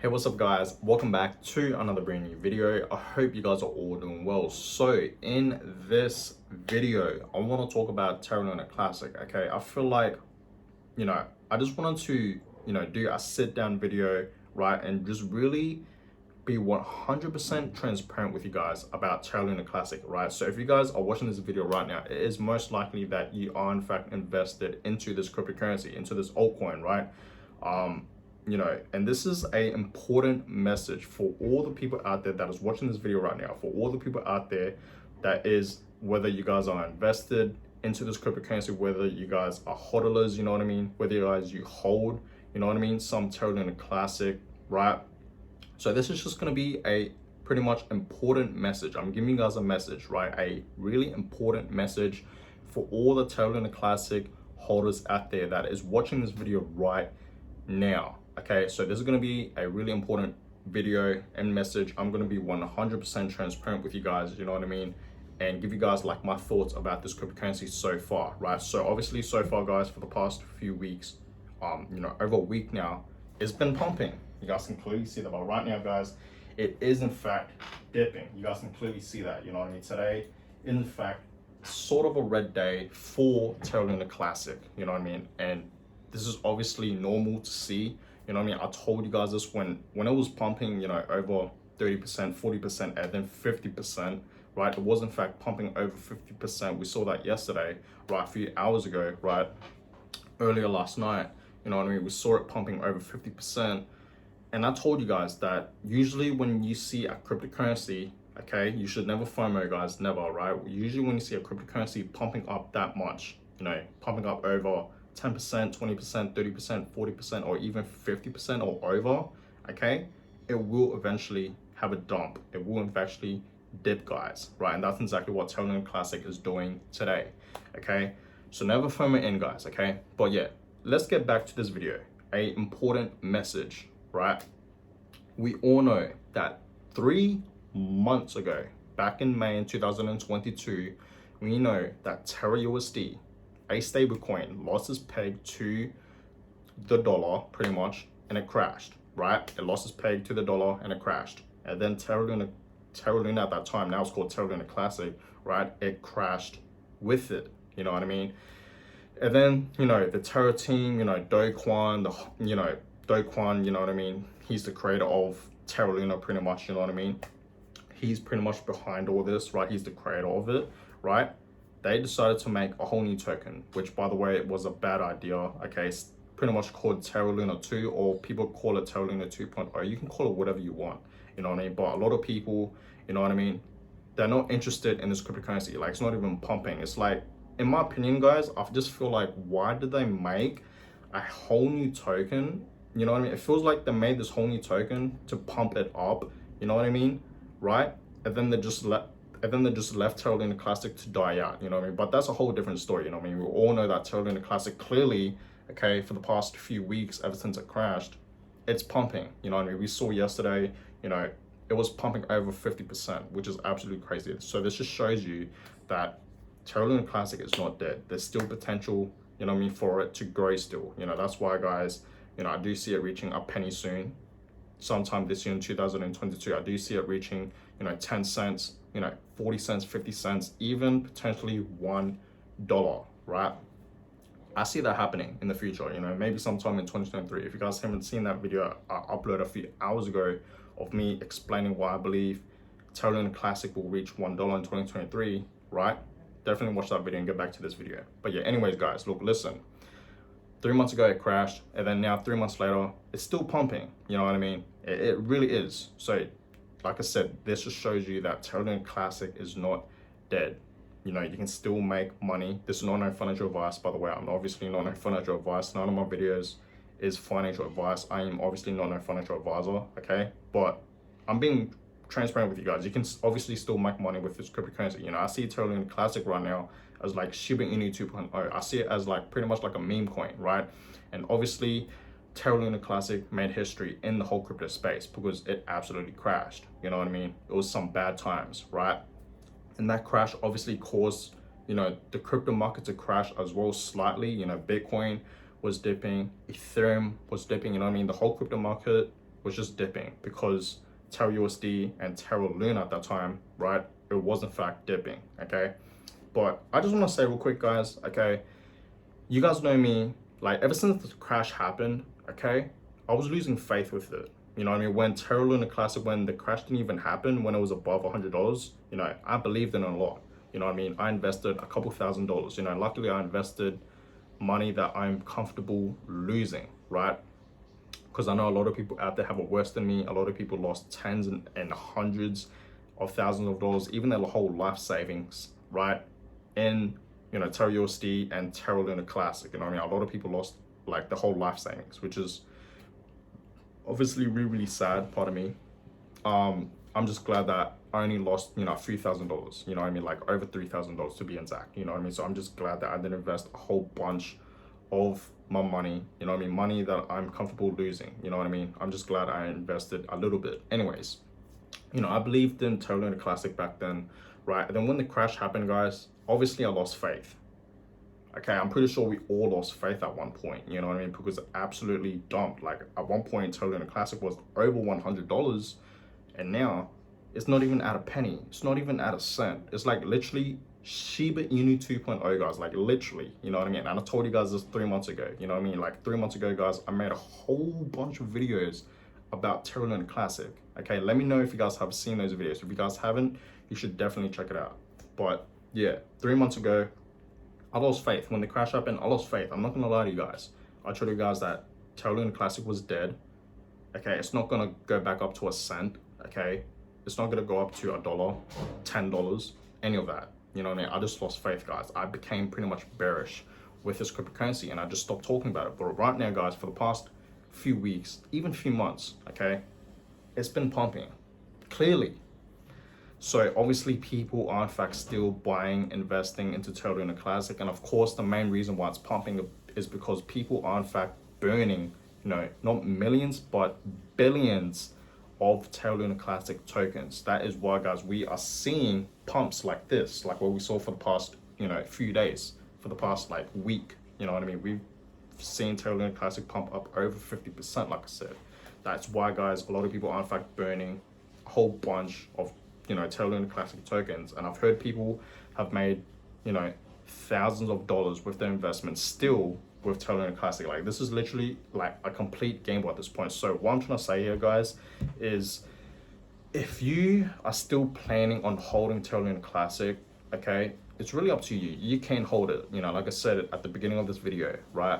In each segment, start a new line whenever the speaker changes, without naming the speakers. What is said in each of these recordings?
Hey, what's up guys? Welcome back to another brand new video. I hope you guys are all doing well. So in this video, I want to talk about Terra Classic. Okay, I feel like, I just wanted to, do a sit down video, right? And just really be 100% transparent with you guys about Terra Classic, right? So if you guys are watching this video right now, it is most likely that you are in fact invested into this cryptocurrency, into this altcoin, right? And this is a important message for all the people out there that is watching this video right now, for all the people out there that is, whether you guys are invested into this cryptocurrency, whether you guys are hodlers, you know what I mean? Whether you hold, you know what I mean? Some Terra Classic, right? So this is just going to be a pretty much important message. I'm giving you guys a message, right? A really important message for all the Terra Classic holders out there that is watching this video right now. Okay, so this is going to be a really important video and message. I'm going to be 100% transparent with you guys, you know what I mean, and give you guys like my thoughts about this cryptocurrency so far, right? So obviously so far guys, for the past few weeks, over a week now, it's been pumping. You guys can clearly see that, but right now guys, it is in fact dipping. You guys can clearly see that, you know what I mean. Today is in fact sort of a red day for Terra Classic, you know what I mean, and this is obviously normal to see. You know what I mean? I told you guys this when it was pumping, over 30%, 40%, and then 50%, right? It was in fact pumping over 50%. We saw that yesterday, right? A few hours ago, right? Earlier last night, you know what I mean? We saw it pumping over 50%. And I told you guys that usually when you see a cryptocurrency, okay, you should never FOMO, guys, never, right? Usually when you see a cryptocurrency pumping up that much, pumping up over 10%, 20%, 30%, 40%, or even 50% or over, okay, it will eventually have a dump. It will eventually dip, guys, right? And that's exactly what Terra Classic is doing today, okay? So never FOMO in, guys, okay? But yeah, let's get back to this video. A important message, right? We all know that 3 months ago, back in May in 2022, we know that Terra USD, a stablecoin, lost its peg to the dollar pretty much, and it crashed, right? It lost its peg to the dollar and it crashed. And then Terra Luna at that time, now it's called Terra Classic, right? It crashed with it, you know what I mean? And then, the Terra team, Do Kwon, Do Kwon, you know what I mean? He's the creator of Terra Luna pretty much, you know what I mean? He's pretty much behind all this, right? He's the creator of it, right? They decided to make a whole new token, which by the way, it was a bad idea. Okay, it's pretty much called Terra Luna 2, or people call it Terra Luna 2.0. You can call it whatever you want, you know what I mean? But a lot of people, you know what I mean, they're not interested in this cryptocurrency. Like, it's not even pumping. It's like, in my opinion, guys, I just feel like, why did they make a whole new token? You know what I mean? It feels like they made this whole new token to pump it up, you know what I mean, right? And then they just left Terra Classic to die out, you know what I mean? But that's a whole different story, you know what I mean? We all know that Terra Classic clearly, okay, for the past few weeks, ever since it crashed, it's pumping, you know what I mean? We saw yesterday, it was pumping over 50%, which is absolutely crazy. So this just shows you that Terra Classic is not dead. There's still potential, you know what I mean, for it to grow still. That's why, guys, I do see it reaching a penny soon. Sometime this year in 2022, I do see it reaching, 10 cents, 40 cents, 50 cents, even potentially $1, right? I see that happening in the future, maybe sometime in 2023. If you guys haven't seen that video I uploaded a few hours ago of me explaining why I believe Terra Classic will reach $1 in 2023, right? Definitely watch that video and get back to this video. But yeah, anyways, guys, look, listen. 3 months ago, it crashed, and then now 3 months later, it's still pumping, you know what I mean? It really is. So, like I said, this just shows you that Terra Classic is not dead. You can still make money. This is not no financial advice, by the way. I'm obviously not no financial advice. None of my videos is financial advice. I am obviously not no financial advisor, okay? But I'm being transparent with you guys. You can obviously still make money with this cryptocurrency. I see Terra Classic right now as like Shiba Inu 2.0. I see it as like pretty much like a meme coin, right? And obviously Terra Classic made history in the whole crypto space because it absolutely crashed, you know what I mean? It was some bad times, right? And that crash obviously caused, the crypto market to crash as well slightly. Bitcoin was dipping, Ethereum was dipping, you know what I mean? The whole crypto market was just dipping because Terra USD and Terra Luna at that time, right? It was in fact dipping, okay? But I just want to say real quick, guys, okay? You guys know me, like ever since the crash happened, okay? I was losing faith with it. You know what I mean? When Terra Luna Classic, when the crash didn't even happen, when it was above $100, you know, I believed in it a lot. You know what I mean? I invested a couple $1,000s. You know, luckily I invested money that I'm comfortable losing, right? Because I know a lot of people out there have it worse than me. A lot of people lost tens and hundreds of thousands of dollars, even their whole life savings, right? In, you know, Terra USD and Terra Luna Classic. You know what I mean? A lot of people lost like the whole life savings, which is obviously really, really sad, pardon me. I'm just glad that I only lost, you know, $3,000, you know what I mean? Like over $3,000 to be exact, you know what I mean? So I'm just glad that I didn't invest a whole bunch of my money, you know what I mean? Money that I'm comfortable losing, you know what I mean? I'm just glad I invested a little bit. Anyways, you know, I believed in Terra Luna Classic back then, right? And then when the crash happened, guys, obviously I lost faith. Okay, I'm pretty sure we all lost faith at one point, you know what I mean? Because it absolutely dumped. Like at one point, Terra Luna Classic was over $100, and now it's not even at a penny. It's not even at a cent. It's like literally Shiba Inu 2.0, guys. Like literally, you know what I mean? And I told you guys this 3 months ago, you know what I mean? Like 3 months ago, guys, I made a whole bunch of videos about Terra Luna Classic. Okay, let me know if you guys have seen those videos. If you guys haven't, you should definitely check it out. But yeah, 3 months ago, I lost faith. When the crash happened, I lost faith. I'm not gonna lie to you guys. I told you guys that Terra Luna Classic was dead. Okay, it's not gonna go back up to a cent. Okay, it's not gonna go up to $1, $10, any of that. You know what I mean? I just lost faith, guys. I became pretty much bearish with this cryptocurrency, and I just stopped talking about it. But right now, guys, for the past few weeks, even few months, okay, it's been pumping, clearly. So obviously people are in fact still buying, investing into Terra Luna Classic. And of course, the main reason why it's pumping is because people are in fact burning, you know, not millions, but billions of Terra Luna Classic tokens. That is why, guys, we are seeing pumps like this, like what we saw for the past, you know, few days, for the past like week. You know what I mean? We've seen Terra Luna Classic pump up over 50%, like I said. That's why, guys, a lot of people are in fact burning a whole bunch of, you know, Terra Luna Classic tokens. And I've heard people have made, you know, thousands of dollars with their investments still with Terra Luna Classic. Like this is literally like a complete gamble at this point. So what I'm trying to say here, guys, is if you are still planning on holding Terra Luna Classic, okay, it's really up to you. You can hold it. You know, like I said at the beginning of this video, right?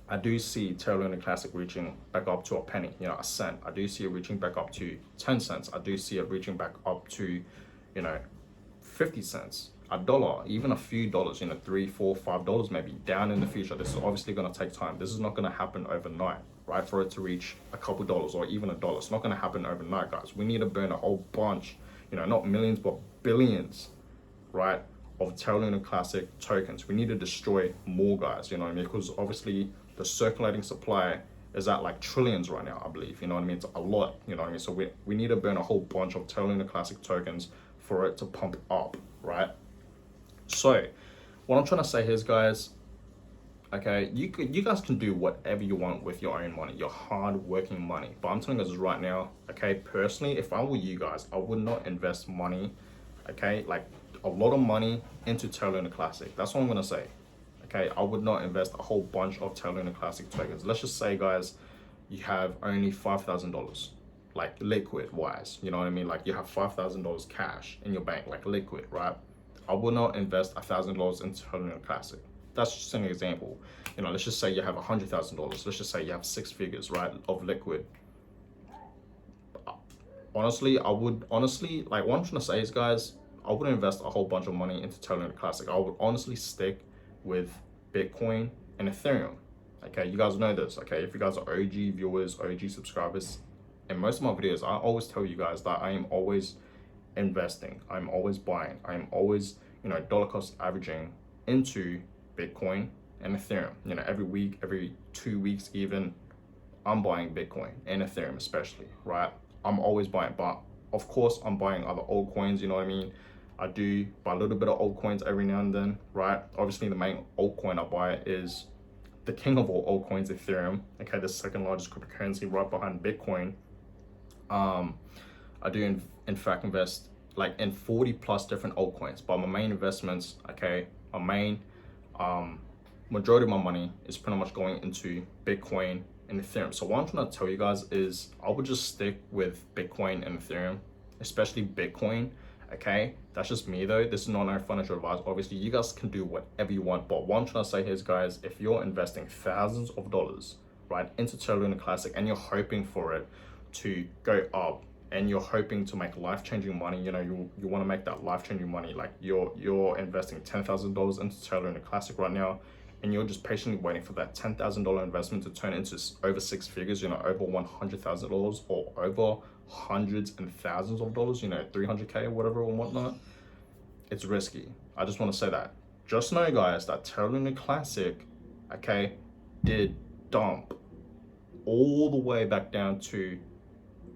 I do see Terra Luna Classic reaching back up to a penny, you know, a cent. I do see it reaching back up to 10 cents. I do see it reaching back up to, you know, 50 cents, $1, even a few dollars, you know, $3, $4, $5 maybe down in the future. This is obviously going to take time. This is not going to happen overnight, right? For it to reach a couple dollars or even $1. It's not going to happen overnight, guys. We need to burn a whole bunch, you know, not millions, but billions, right, of Terra Luna Classic tokens. We need to destroy more, guys, you know what I mean? Because obviously the circulating supply is at like trillions right now, I believe, you know what I mean? It's a lot, you know what I mean? So we need to burn a whole bunch of Terra Luna Classic tokens for it to pump up, right? So what I'm trying to say here is, guys, okay, you guys can do whatever you want with your own money, your hard working money. But I'm telling you guys right now, okay, personally, if I were you guys, I would not invest money, okay, like a lot of money into Terra Luna Classic. That's what I'm gonna say. Okay, I would not invest a whole bunch of Terra Luna Classic tokens. Let's just say, guys, you have only $5,000, like liquid wise, you know what I mean? Like you have $5,000 cash in your bank, like liquid, right? I would not invest $1,000 into Terra Luna Classic. That's just an example. You know, let's just say you have $100,000. Let's just say you have 6 figures, right, of liquid. Honestly, like what I'm trying to say is, guys, I wouldn't invest a whole bunch of money into Terra Luna Classic. I would honestly stick with Bitcoin and Ethereum. Okay, you guys know this. Okay, if you guys are OG viewers, OG subscribers, in most of my videos, I always tell you guys that I am always investing, I'm always buying, I'm always, you know, dollar cost averaging into Bitcoin and Ethereum. You know, every week, every 2 weeks even, I'm buying Bitcoin and Ethereum especially, right? I'm always buying, but of course I'm buying other altcoins, you know what I mean? I do buy a little bit of altcoins every now and then, right? Obviously the main altcoin I buy is the king of all altcoins, Ethereum, okay, the second largest cryptocurrency right behind Bitcoin. I do in fact invest like in 40 plus different altcoins, but my main investments, okay, my main majority of my money is pretty much going into Bitcoin and Ethereum. So what I'm trying to tell you guys is I would just stick with Bitcoin and Ethereum, especially Bitcoin. Okay, that's just me though. This is not no financial advice. Obviously, you guys can do whatever you want. But what I'm trying to say here is, guys, if you're investing thousands of dollars, right, into Terra Luna Classic, and you're hoping for it to go up, and you're hoping to make life-changing money, you know, you want to make that life-changing money. Like you're investing $10,000 into Terra Luna Classic right now, and you're just patiently waiting for that $10,000 investment to turn into over six figures, you know, over $100,000 or over hundreds and thousands of dollars, you know, 300K or whatever or whatnot. It's risky. I just want to say that. Just know, guys, that Terra Luna Classic, okay, did dump all the way back down to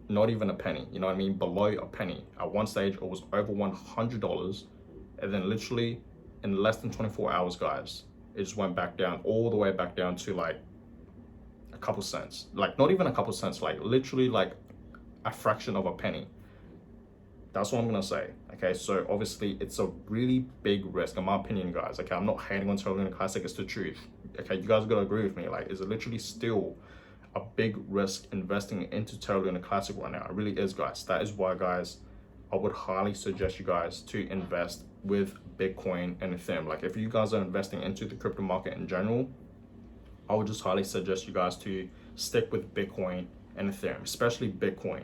not even a penny, you know what I mean, below a penny. At one stage it was over $100, and then literally in less than 24 hours, guys, it just went back down, all the way back down to like a couple cents, like not even a couple cents, like literally like a fraction of a penny. That's what I'm gonna say. Okay, so obviously it's a really big risk in my opinion, guys. Okay, I'm not hating on Terra Luna Classic, it's the truth. Okay, you guys gotta agree with me. Like, is it literally still a big risk investing into Terra Luna Classic right now? It really is, guys. That is why, guys, I would highly suggest you guys to invest with Bitcoin and Ethereum. Like, if you guys are investing into the crypto market in general, I would just highly suggest you guys to stick with Bitcoin and Ethereum, especially Bitcoin.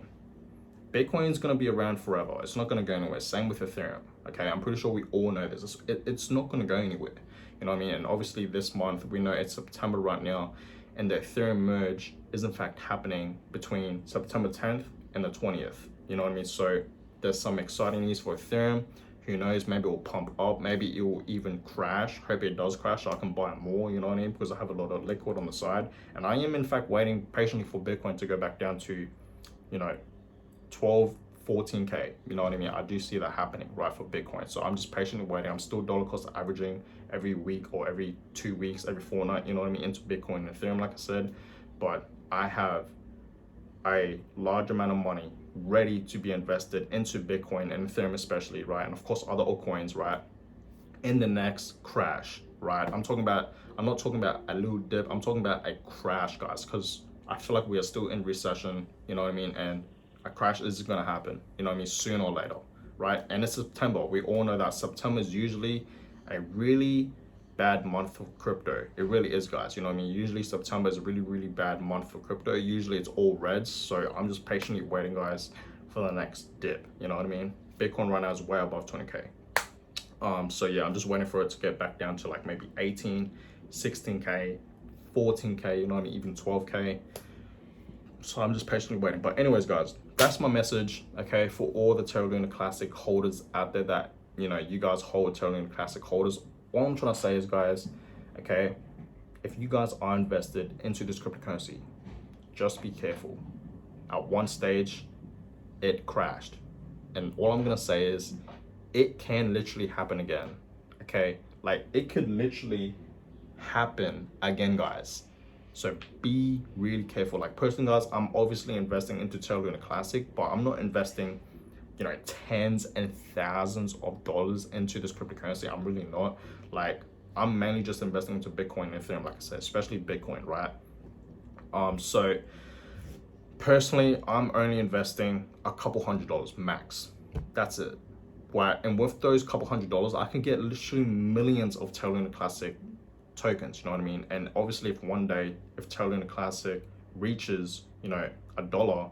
Bitcoin is going to be around forever. It's not going to go anywhere. Same with Ethereum. Okay, I'm pretty sure we all know this. It's not going to go anywhere. You know what I mean? And obviously this month, we know it's September right now, and the Ethereum merge is in fact happening between September 10th and the 20th. You know what I mean? So there's some exciting news for Ethereum. Who knows? Maybe it will pump up. Maybe it will even crash. Hope it does crash so I can buy more, you know what I mean? Because I have a lot of liquid on the side. And I am in fact waiting patiently for Bitcoin to go back down to, you know, 12, 14K, you know what I mean? I do see that happening, right, for Bitcoin. So I'm just patiently waiting. I'm still dollar cost averaging every week or every 2 weeks, every fortnight, you know what I mean, into Bitcoin and Ethereum, like I said. But I have a large amount of money ready to be invested into Bitcoin and Ethereum especially, right? And of course other altcoins, right, in the next crash, right? I'm not talking about a little dip. I'm talking about a crash, guys, because I feel like we are still in recession, you know what I mean? And a crash is gonna happen, you know what I mean, sooner or later, right? And it's September. We all know that September is usually a really bad month for crypto. It really is, guys. You know what I mean? Usually September is a really, really bad month for crypto. Usually it's all reds. So I'm just patiently waiting, guys, for the next dip. You know what I mean? Bitcoin right now is way above 20K. So yeah, I'm just waiting for it to get back down to like maybe 18, 16K, 14K, you know what I mean? Even 12K. So I'm just patiently waiting. But anyways, guys, that's my message, okay, for all the Terra Luna Classic holders out there that, you know, you guys hold Terra Luna Classic holders. All I'm trying to say is, guys, okay, if you guys are invested into this cryptocurrency, just be careful. At one stage, it crashed. And all I'm going to say is it can literally happen again, okay? Like, it could literally happen again, guys. So be really careful. Like, personally, guys, I'm obviously investing into Terra Luna Classic, but I'm not investing, you know, tens and thousands of dollars into this cryptocurrency. I'm really not. Like, I'm mainly just investing into Bitcoin and Ethereum, like I said, especially Bitcoin, right? So personally, I'm only investing a couple $100 max. That's it. Right? And with those couple $100, I can get literally millions of Terra Luna Classic tokens, you know what I mean? And obviously, if one day, if Terra Luna Classic reaches, you know, $1,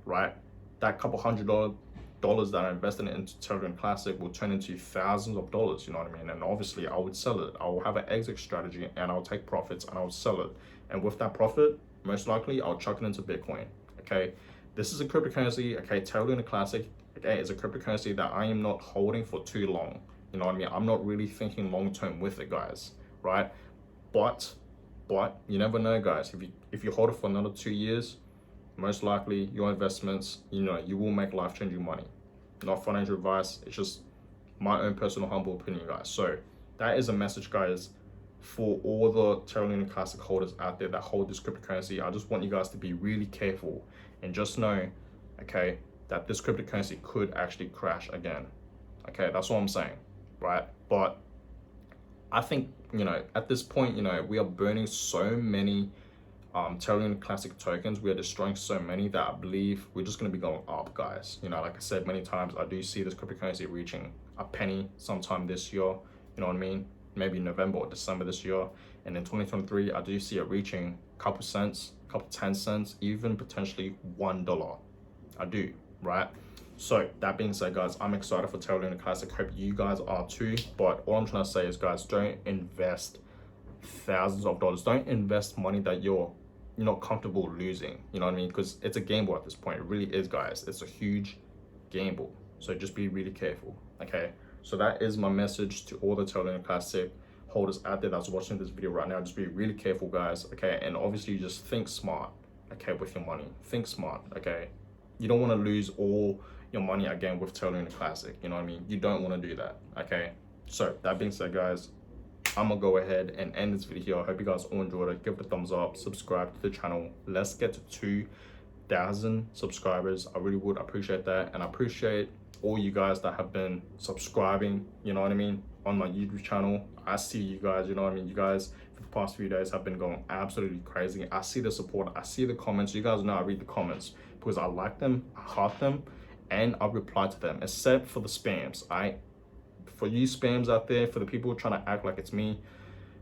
right, that couple $100 that I invested into Terra Luna Classic will turn into thousands of dollars, you know what I mean? And obviously I would sell it. I will have an exit strategy and I'll take profits and I'll sell it. And with that profit, most likely I'll chuck it into Bitcoin, okay? This is a cryptocurrency, okay? Terra Luna Classic, okay, is a cryptocurrency that I am not holding for too long, you know what I mean? I'm not really thinking long-term with it, guys, right? But you never know, guys. If you hold it for another 2 years, most likely your investments, you know, you will make life-changing money. Not financial advice, it's just my own personal humble opinion, guys. So that is a message, guys. for all the Terra Luna Classic holders out there that hold this cryptocurrency, I just want you guys to be really careful and just know, okay, that this cryptocurrency could actually crash again. Okay, that's what I'm saying, right? But I think, at this point, we are burning so many Terra Luna Classic tokens. We are destroying so many that I believe we're just going to be going up, guys. Like I said many times, I do see this cryptocurrency reaching a penny sometime this year. You know what I mean? Maybe November or December this year. And in 2023, I do see it reaching a couple cents, a couple 10 cents, even potentially $1. I do, right? So that being said, guys, I'm excited for Terra Luna Classic. Hope you guys are too. But all I'm trying to say is, guys, don't invest thousands of dollars. Don't invest money that you're not comfortable losing. You know what I mean? Because it's a gamble at this point. It really is, guys. It's a huge gamble. So just be really careful. Okay. So that is my message to all the Terra Luna Classic holders out there that's watching this video right now. Just be really careful, guys. Okay. And obviously just think smart. Okay, with your money. Think smart. Okay. You don't want to lose all your money again with Terra Luna Classic. You know what I mean? You don't want to do that. Okay. So that being said, guys, I'm gonna go ahead and end this video. I hope you guys all enjoyed it. Give it a thumbs up, subscribe to the channel. Let's get to 2,000 subscribers. I really would appreciate that, and I appreciate all you guys that have been subscribing, you know what I mean, on my YouTube channel. I see you guys, you know what I mean. You guys for the past few days have been going absolutely crazy. I see the support, I see the comments. You guys know I read the comments because I like them, I heart them, and I reply to them, except for the spams. For you spams out there, for the people trying to act like it's me,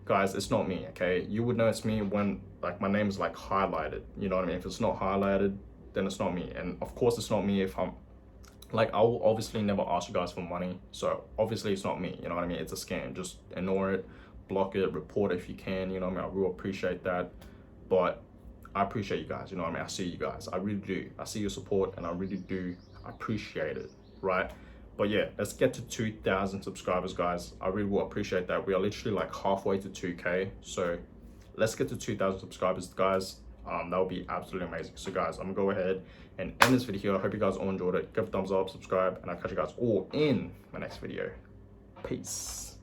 guys, it's not me, okay? You would know it's me when like my name is like highlighted, you know what I mean? If it's not highlighted, then it's not me. And of course it's not me if I'm like, I will obviously never ask you guys for money. So obviously it's not me, you know what I mean? It's a scam. Just ignore it, block it, report it if you can, you know what I mean? I will appreciate that. But I appreciate you guys, you know what I mean? I see you guys, I really do. I see your support and I really do appreciate it, right? But yeah, let's get to 2,000 subscribers, guys. I really will appreciate that. We are literally like halfway to 2K. So let's get to 2,000 subscribers, guys. That would be absolutely amazing. So guys, I'm gonna go ahead and end this video. I hope you guys all enjoyed it. Give a thumbs up, subscribe, and I'll catch you guys all in my next video. Peace.